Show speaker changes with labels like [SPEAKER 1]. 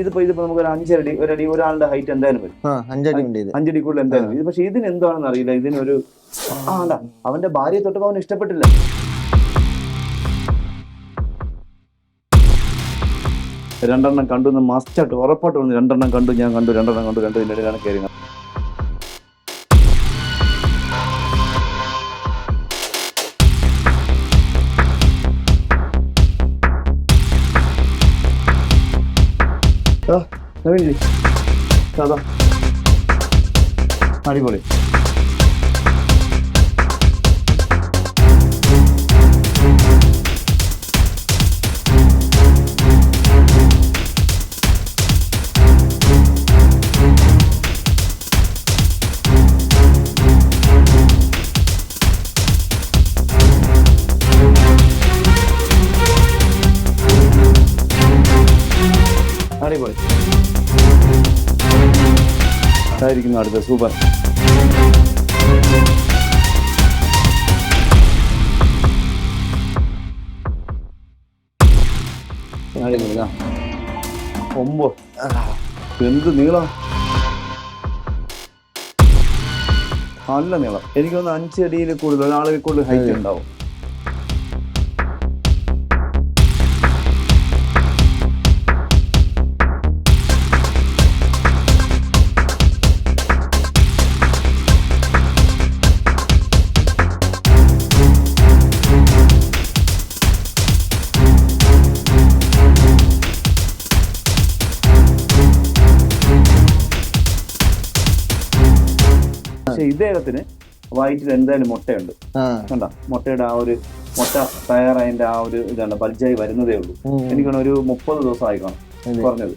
[SPEAKER 1] ഇതിപ്പോ നമുക്ക് ഒരു 5 അടി ഒരാളുടെ ഹൈറ്റ് എന്തായാലും വരും.
[SPEAKER 2] 5 അടി ഉണ്ട്.
[SPEAKER 1] 5 അടി കൂടുതൽ എന്തായാലും വരും. പക്ഷെ ഇതിന് എന്താണെന്ന് അറിയില്ല. ഇതിനൊരു അവന്റെ ഭാര്യയെ തൊട്ടപ്പോ അവന് ഇഷ്ടപ്പെട്ടില്ല. രണ്ടെണ്ണം കണ്ടു മസ്റ്റായിട്ട് ഉറപ്പായിട്ട് വന്നു. രണ്ടെണ്ണം കണ്ടു ഇതിൻ്റെ ഇടയിലാണ് കയറി. അടിപൊളി. അടിപൊളി ആയിരിക്കുന്നു. അടുത്ത സൂപ്പർ. അടിപൊളി. ഒമ്പോ എന്ത് നീളം, നല്ല നീളം. എനിക്കൊന്ന് 5 അടിയിൽ കൂടുതൽ ഒരാളിൽ കൂടുതൽ ഹൈറ്റ് ഉണ്ടാവും. പക്ഷെ ഇദ്ദേഹത്തിന് വയറ്റിൽ എന്തായാലും മുട്ടയുണ്ട്. കണ്ട മുട്ടയുടെ മുട്ട തയ്യാറായതിന്റെ ഇതാണ് ബൾജായി വരുന്നതേ ഉള്ളൂ. എനിക്കാണ് ഒരു 30 ദിവസം ആയിക്കാണും കുറഞ്ഞത്.